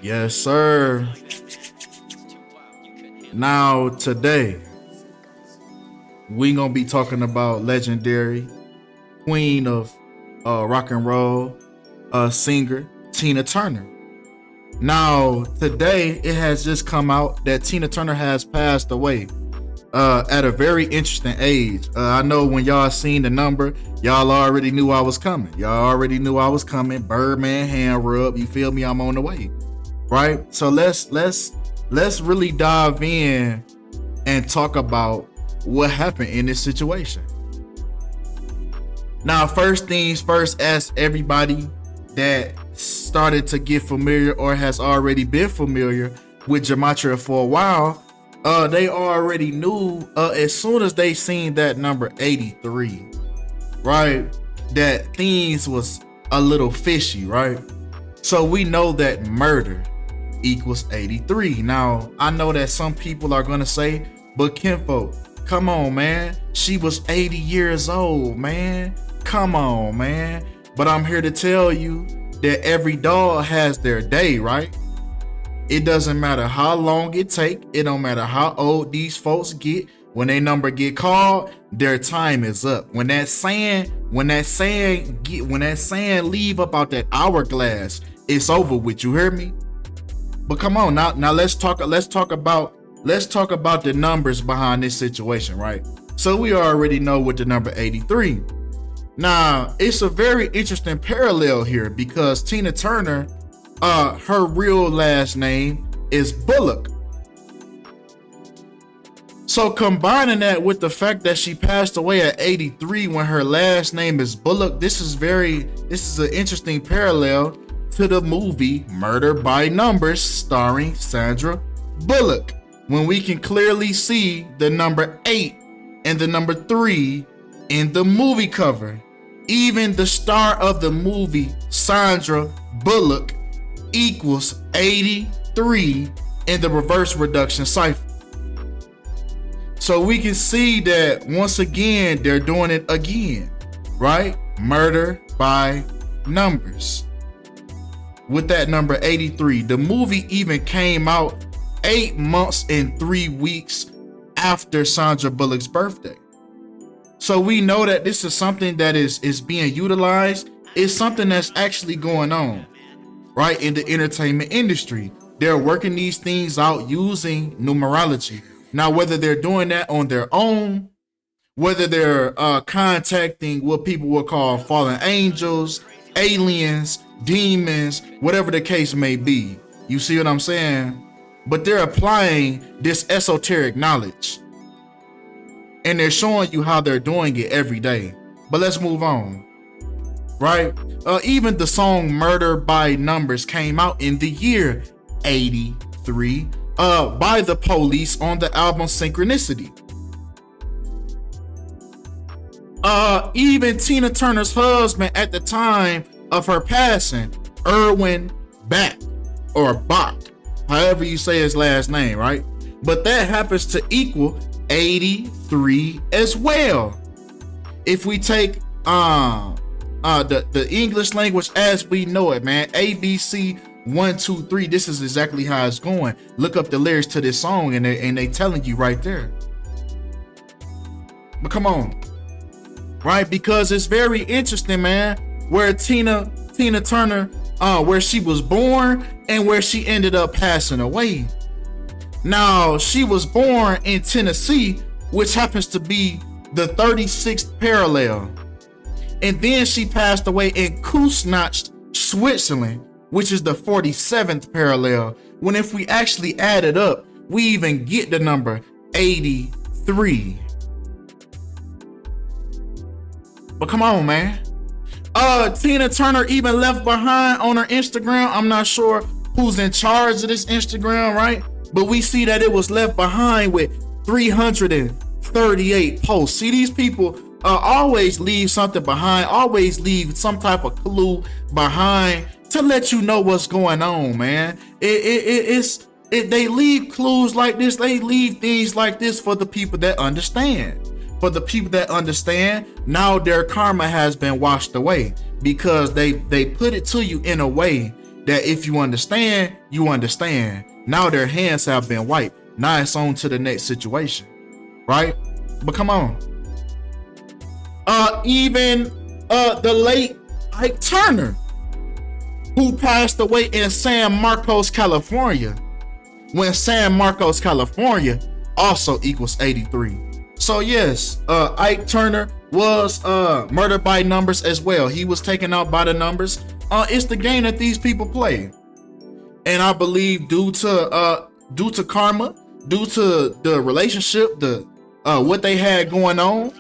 Yes, sir. Now, today, we gonna be talking about legendary queen of rock and roll, singer Tina Turner. Now, today, it has just come out that Tina Turner has passed away at a very interesting age. I know when y'all seen the number, y'all already knew I was coming. Y'all already knew I was coming. Birdman hand rub. You feel me? I'm on the way. Right? So let's really dive in and talk about what happened in this situation. Now, first things first, as everybody that started to get familiar or has already been familiar with Gematria for a while, they already knew as soon as they seen that number 83, right, that things was a little fishy, right? So we know that murder equals 83. Now, I know that some people are gonna say, but Kinfolk, come on, man. She was 80 years old, man. Come on, man. But I'm here to tell you that every dog has their day, right? It doesn't matter how long it take. It don't matter how old these folks get. When their number get called, their time is up. When that saying leave up out that hourglass, it's over with. You hear me? But come on, now let's talk about the numbers behind this situation, right? So we already know what the number 83. Now, it's a very interesting parallel here because Tina Turner, her real last name is Bullock. So combining that with the fact that she passed away at 83 when her last name is Bullock, this is an interesting parallel to the movie Murder by Numbers starring Sandra Bullock, when we can clearly see the number 8 and the number 3 in the movie cover. Even the star of the movie, Sandra Bullock, equals 83 in the reverse reduction cipher. So we can see that once again, they're doing it again, right? Murder by numbers. With that number 83, the movie even came out 8 months and 3 weeks after Sandra Bullock's birthday. So we know that this is something that is being utilized. It's something that's actually going on, right, in the entertainment industry. They're working these things out using numerology. Now, whether they're doing that on their own, whether they're contacting what people would call fallen angels, aliens, demons, whatever the case may be. You see what I'm saying? But they're applying this esoteric knowledge. And they're showing you how they're doing it every day. But let's move on. Right? Even the song Murder by Numbers came out in the year 83 by the Police on the album Synchronicity. Even Tina Turner's husband at the time of her passing, Erwin Bach, or Bach, however you say his last name, right? But that happens to equal 83 as well. If we take the English language as we know it, man, ABC 1, 2, 3, this is exactly how it's going. Look up the lyrics to this song and they telling you right there. But come on, right? Because it's very interesting, man, where Tina Turner, where she was born and where she ended up passing away. Now, she was born in Tennessee, which happens to be the 36th parallel. And then she passed away in Kuznach, Switzerland, which is the 47th parallel. When if we actually add it up, we even get the number 83. But come on, man. Tina Turner even left behind on her Instagram. I'm not sure who's in charge of this Instagram, right? But we see that it was left behind with 338 posts. See, these people always leave something behind, always leave some type of clue behind to let you know what's going on, man. They leave clues like this. They leave things like this for the people that understand. For the people that understand, now their karma has been washed away because they put it to you in a way that if you understand, you understand. Now their hands have been wiped. Now it's on to the next situation, right? But come on. Even the late Ike Turner, who passed away in San Marcos, California, when San Marcos, California also equals 83. So yes, Ike Turner was murdered by numbers as well. He was taken out by the numbers. It's the game that these people play. And I believe due to karma, due to the relationship, the what they had going on,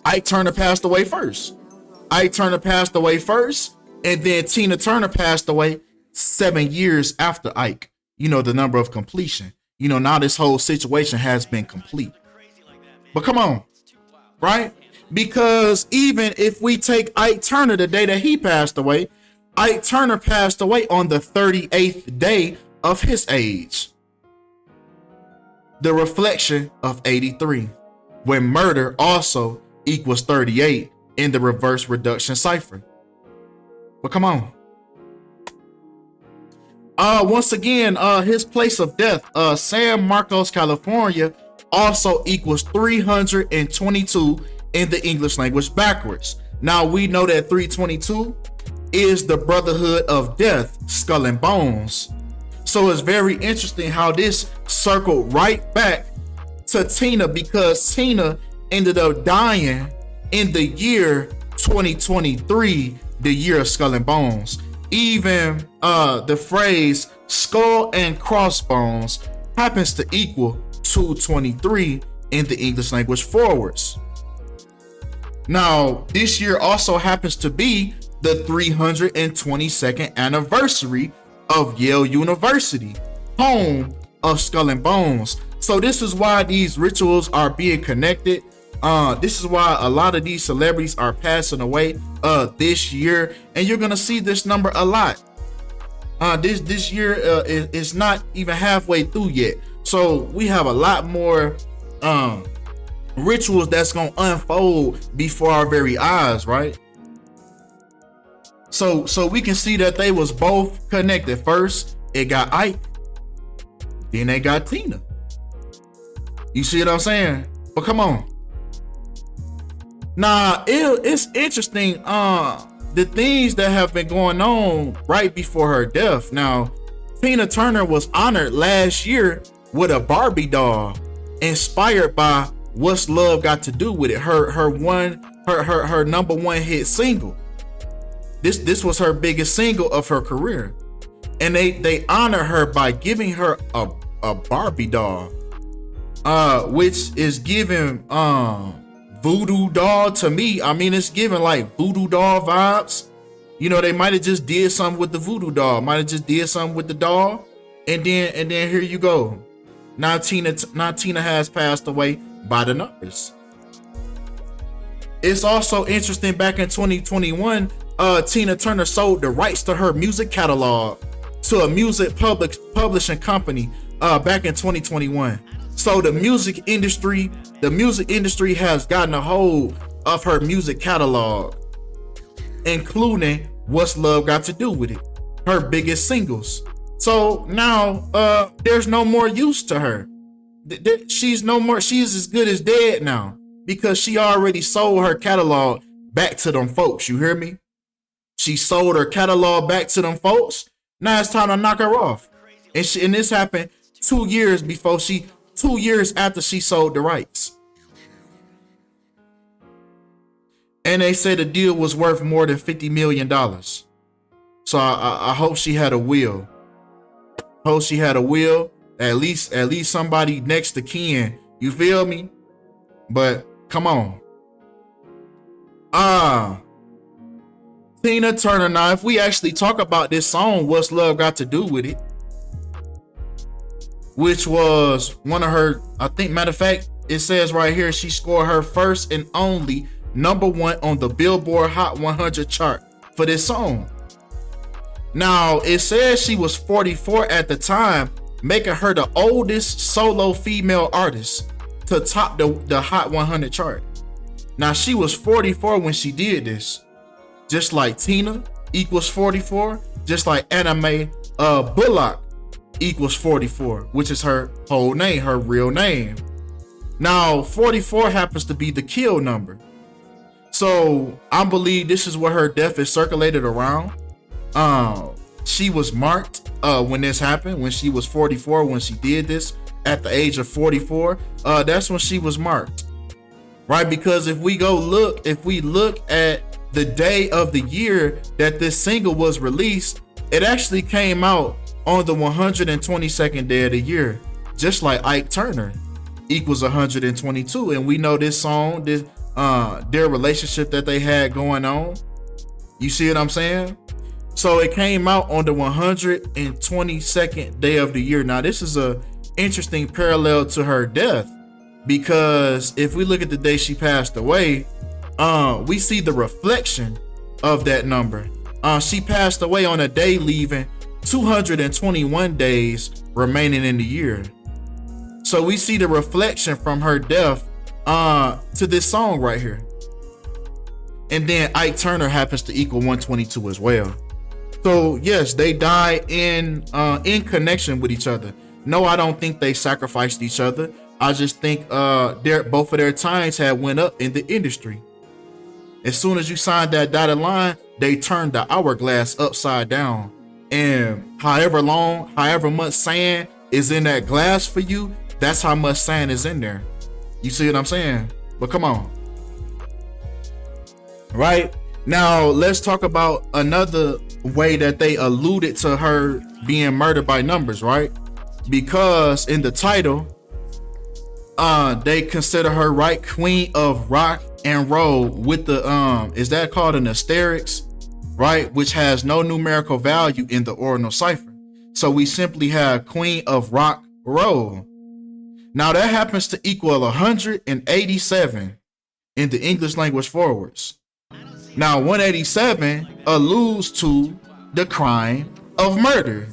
Ike Turner passed away first. Ike Turner passed away first, and then Tina Turner passed away 7 years after Ike. You know, the number of completion. You know, now this whole situation has been complete. But come on, right? Because even if we take Ike Turner, the day that he passed away, Ike Turner passed away on the 38th day of his age. The reflection of 83, when murder also equals 38 in the reverse reduction cipher. But come on. Once again, his place of death, San Marcos, California, also equals 322 in the English language backwards. Now we know that 322 is the brotherhood of death, skull and bones. So it's very interesting how this circled right back to Tina, because Tina ended up dying in the year 2023, the year of skull and bones. Even the phrase skull and crossbones happens to equal 223 in the English language forwards. Now, this year also happens to be the 322nd anniversary of Yale University, home of Skull and Bones. So this is why these rituals are being connected. This is why a lot of these celebrities are passing away this year, and you're gonna see this number a lot. This year is not even halfway through yet, so we have a lot more rituals that's gonna unfold before our very eyes, right? So we can see that they was both connected. First, it got Ike, then they got Tina. You see what I'm saying? But come on. Nah, it's interesting. The things that have been going on right before her death. Now, Tina Turner was honored last year with a Barbie doll, inspired by What's Love Got to Do with It. Her number one hit single. This was her biggest single of her career, and they honor her by giving her a Barbie doll, which is giving voodoo doll to me. I mean, it's giving like voodoo doll vibes. You know, they might have just did something with the voodoo doll, might have just did something with the doll, and then here you go. Now Tina has passed away by the numbers. It's also interesting, back in 2021, Tina Turner sold the rights to her music catalog to a music publishing company back in 2021. So the music industry has gotten a hold of her music catalog, including What's Love Got to Do with It, her biggest singles. So now there's no more use to her. She's as good as dead now, because she already sold her catalog back to them folks. You hear me? She sold her catalog back to them folks. Now it's time to knock her off. And this happened 2 years after she sold the rights. And they said the deal was worth more than $50 million. So I hope she had a will. Hope she had a will. At least somebody next to Ken. You feel me? But come on. Tina Turner. Now, if we actually talk about this song, What's Love Got to Do with It, which was one of her, I think, matter of fact, it says right here, she scored her first and only #1 on the Billboard Hot 100 chart for this song. Now, it says she was 44 at the time, making her the oldest solo female artist to top the Hot 100 chart. Now, she was 44 when she did this, just like Tina, equals 44, just like anime Bullock equals 44, which is her whole name, her real name. Now 44 happens to be the kill number. So I believe this is what her death is circulated around. She was marked when this happened, when she was 44, when she did this at the age of 44. That's when she was marked, right? Because if we look at the day of the year that this single was released, it actually came out on the 122nd day of the year, just like Ike Turner equals 122. And we know this song, their relationship that they had going on. You see what I'm saying? So it came out on the 122nd day of the year. Now this is a interesting parallel to her death, because if we look at the day she passed away, we see the reflection of that number. She passed away on a day leaving 221 days remaining in the year. So we see the reflection from her death to this song right here. And then Ike Turner happens to equal 122 as well. So yes, they died in connection with each other. No, I don't think they sacrificed each other. I just think both of their times had went up in the industry. As soon as you signed that dotted line, they turned the hourglass upside down. And however much sand is in that glass for you, that's how much sand is in there. You see what I'm saying? But come on. Right? Now, let's talk about another way that they alluded to her being murdered by numbers, right? Because in the title, they consider her, right, Queen of Rock and Roll with the is that called an asterisk, right, which has no numerical value in the ordinal cipher. So we simply have Queen of Rock Roll. Now that happens to equal 187 in the English language forwards. Now 187 alludes to the crime of murder,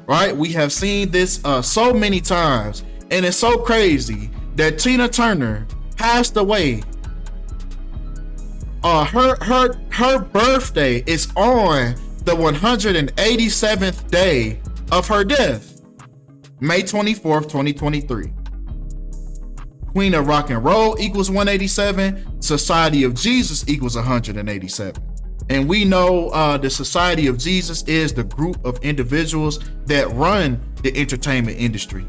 right? We have seen this so many times, and it's so crazy that Tina Turner passed away. Her birthday is on the 187th day of her death, May 24th, 2023. Queen of Rock and Roll equals 187. Society of Jesus equals 187. And we know the Society of Jesus is the group of individuals that run the entertainment industry.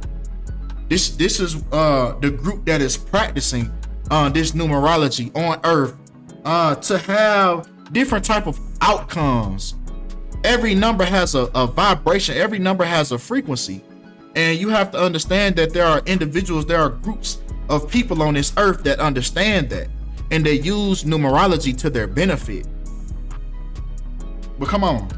This is the group that is practicing this numerology on earth to have different type of outcomes. Every number has a vibration. Every number has a frequency. And you have to understand that there are individuals, there are groups of people on this earth that understand that, and they use numerology to their benefit. But come on,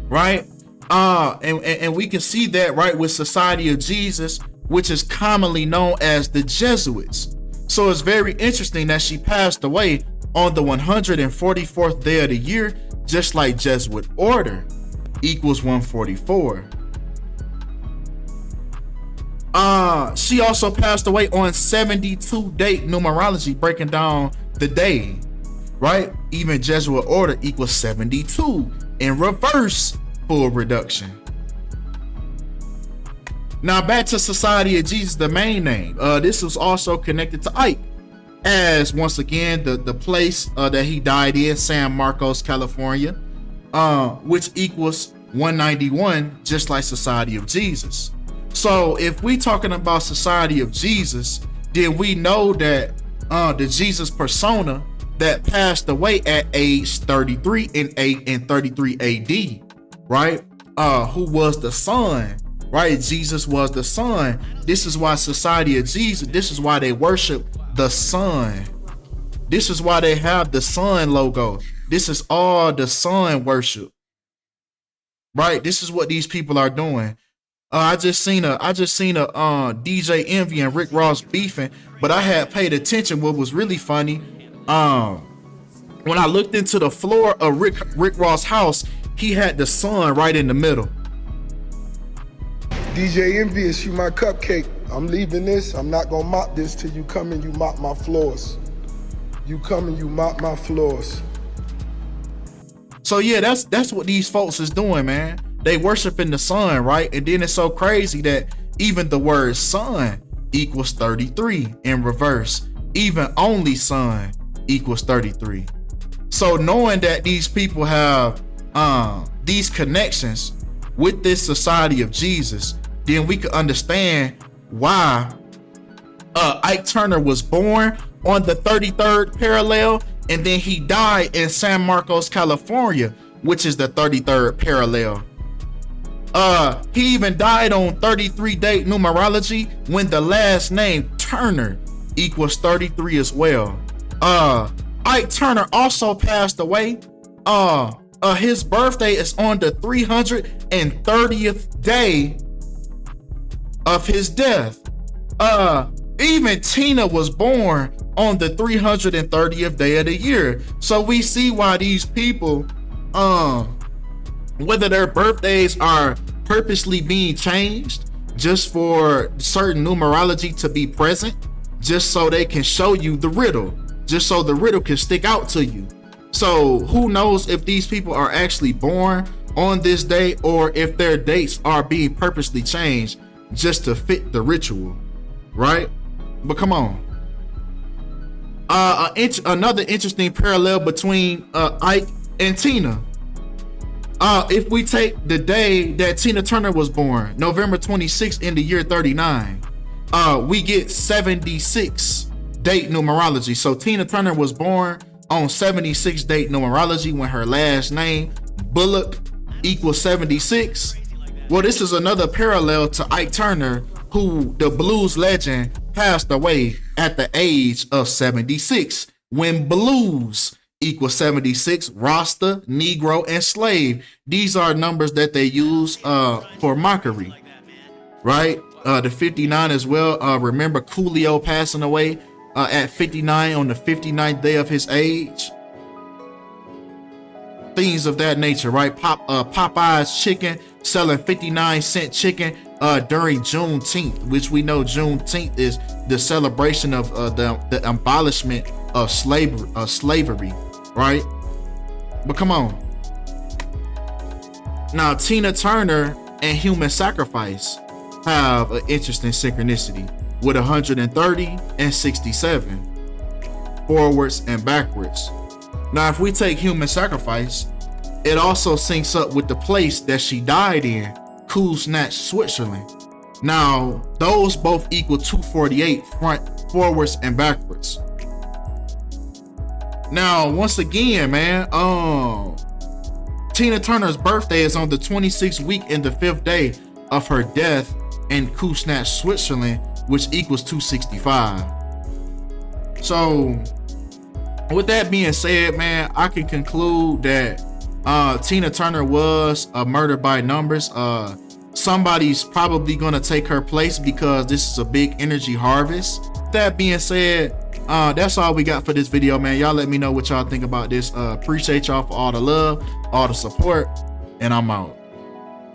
right? And we can see that, right, with Society of Jesus, which is commonly known as the Jesuits. So it's very interesting that she passed away on the 144th day of the year, just like Jesuit order equals 144. She also passed away on 72 date numerology, breaking down the day, right? Even Jesuit order equals 72 in reverse full reduction. Now back to Society of Jesus, the main name. This was also connected to Ike, as once again the place that he died in, San Marcos, California, which equals 191, just like Society of Jesus. So if we talking about Society of Jesus, then we know that the Jesus persona that passed away at age 33 in 33 AD, right? Who was the son, right? Jesus was the son. This is why Society of Jesus, this is why they worship the sun. This is why they have the sun logo. This is all the sun worship, right? This is what these people are doing. I just seen a DJ Envy and Rick Ross beefing, but I had paid attention. What was really funny, when I looked into the floor of Rick Ross' house, he had the sun right in the middle. DJ Envious, you my cupcake. I'm leaving this. I'm not gonna mop this till you come and you mop my floors. You come and you mop my floors. So yeah, that's what these folks is doing, man. They worshiping the sun, right? And then it's so crazy that even the word sun equals 33 in reverse. Even only sun equals 33. So knowing that these people have these connections with this society of Jesus, then we can understand why Ike Turner was born on the 33rd parallel, and then he died in San Marcos, California, which is the 33rd parallel. He even died on 33 date numerology, when the last name Turner equals 33 as well. Ike Turner also passed away. His birthday is on the 330th day of his death. Even Tina was born on the 330th day of the year. So we see why these people, whether their birthdays are purposely being changed just for certain numerology to be present, just so they can show you the riddle, just so the riddle can stick out to you. So who knows if these people are actually born on this day, or if their dates are being purposely changed just to fit the ritual, right? But come on. Another interesting parallel between Ike and Tina. If we take the day that Tina Turner was born, November 26th in the year 39, we get 76 date numerology. So Tina Turner was born on 76 date numerology, when her last name, Bullock, equals 76. Well, this is another parallel to Ike Turner, who, the blues legend, passed away at the age of 76, when blues equals 76, Rasta, Negro, and slave. These are numbers that they use for mockery, right? The 59 as well. Remember Coolio passing away at 59 on the 59th day of his age. Things of that nature, right? Popeye's chicken selling 59-cent chicken during Juneteenth, which we know Juneteenth is the celebration of the abolishment of slavery, right? But come on. Now, Tina Turner and human sacrifice have an interesting synchronicity with 130 and 67, forwards and backwards. Now, if we take human sacrifice, it also syncs up with the place that she died in, Kuznets, Switzerland. Now, those both equal 248 front, forwards, and backwards. Now, once again, man, Tina Turner's birthday is on the 26th week and the 5th day of her death in Kuznets, Switzerland, which equals 265. So, with that being said, man, I can conclude that Tina Turner was murdered by numbers. Somebody's probably gonna take her place because this is a big energy harvest. That being said, that's all we got for this video, man. Y'all let me know what y'all think about this. Appreciate y'all for all the love, all the support, and I'm out.